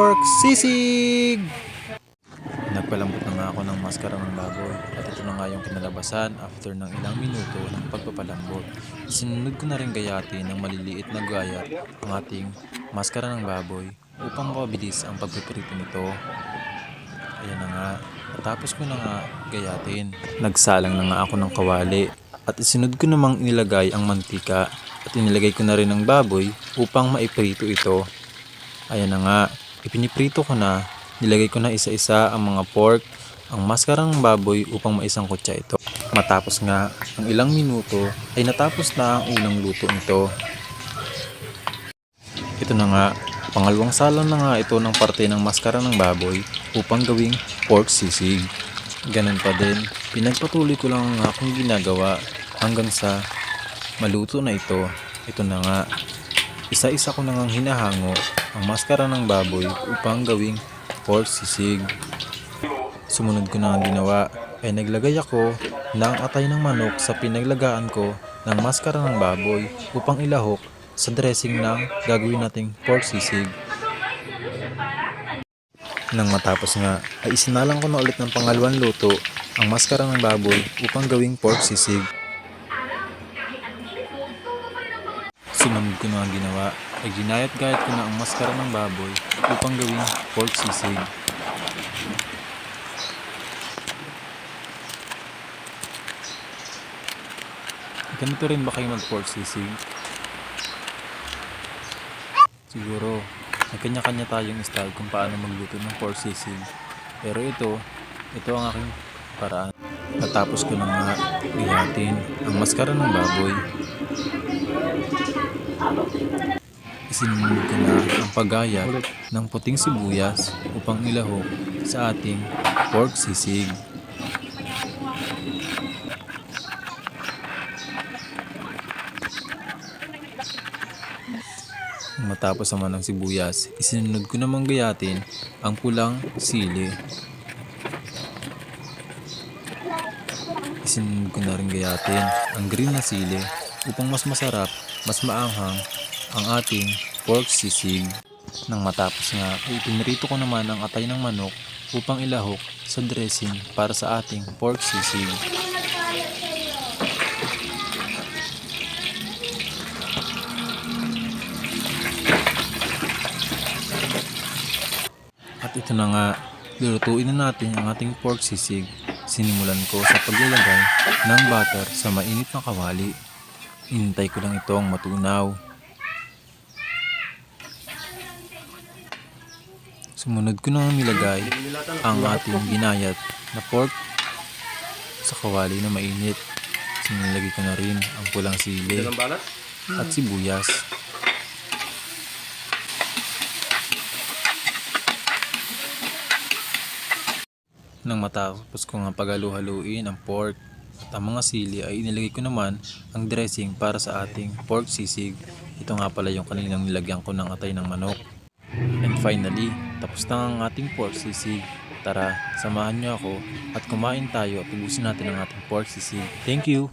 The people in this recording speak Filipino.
pork sisig! Nagpalambot na nga ako ng maskara ng baboy at ito na nga yung kinalabasan after ng ilang minuto ng pagpapalambot. Sinunod ko na rin gayati ng maliliit na gayat ang ating maskara ng baboy upang mabilis ang pagpiprito nito. Ayan na nga, natapos ko na nga gayatin. Nagsalang na nga ako ng kawali at isunod ko namang inilagay ang mantika at inilagay ko na rin ang baboy upang maiprito ito. Ayan na nga, ipiniprito ko na, nilagay ko na isa-isa ang mga pork, ang maskara ng baboy upang maisangkot siya ito. Matapos nga ang ilang minuto ay natapos na ang unang luto nito. Ito na nga, pangalawang salang na nga ito ng parte ng maskara ng baboy upang gawing pork sisig. Ganun pa din, pinagpatuloy ko lang ang aking ginagawa hanggang sa maluto na ito. Ito na nga, isa-isa ko na ngang hinahango ang maskara ng baboy upang gawing pork sisig. Sumunod ko na ang ginawa ay naglagay ako ng atay ng manok sa pinaglagaan ko ng maskara ng baboy upang ilahok sa dressing ng gagawin nating pork sisig. Nang matapos nga ay isinalang ko na ulit ng pangalawang luto ang maskara ng baboy upang gawing pork sisig. Sumunod ko na ang ginawa ay ginayat-gayat ko na ang maskara ng baboy upang gawing pork sisig. Ganito rin ba kayo mag-pork sisig? Siguro, may kanya-kanya tayong style kung paano magluto ng pork sisig. Pero ito ang aking paraan. Natapos ko na nga gayatin ang maskara ng baboy. Isinunod ko na ang paggayat ng puting sibuyas upang ilahok sa ating pork sisig. Matapos naman ng sibuyas, isinunod ko namang gayatin ang pulang sili. Isinunod ko na rin gayatin ang green na sili upang mas masarap, mas maanghang ang ating pork sisig. Nang matapos nga, ipinrito ko naman ang atay ng manok upang ilahok sa dressing para sa ating pork sisig. At ito na nga, lulutuin na natin ang ating pork sisig. Sinimulan ko sa paglalagay ng butter sa mainit na kawali. Inintay ko lang itong matunaw. Sumunod ko na nilagay ang ating ginayat na pork sa kawali na mainit. Sinilagay ko na rin ang pulang sili at sibuyas. Nang matapos ko nga paghalu-haluin ang pork at ang mga sili ay inilagay ko naman ang dressing para sa ating pork sisig. Ito nga pala yung kaninang nilagyan ko ng atay ng manok. And finally, tapos na ang ating pork sisig. Tara, samahan niyo ako at kumain tayo at ubusin natin ang ating pork sisig. Thank you!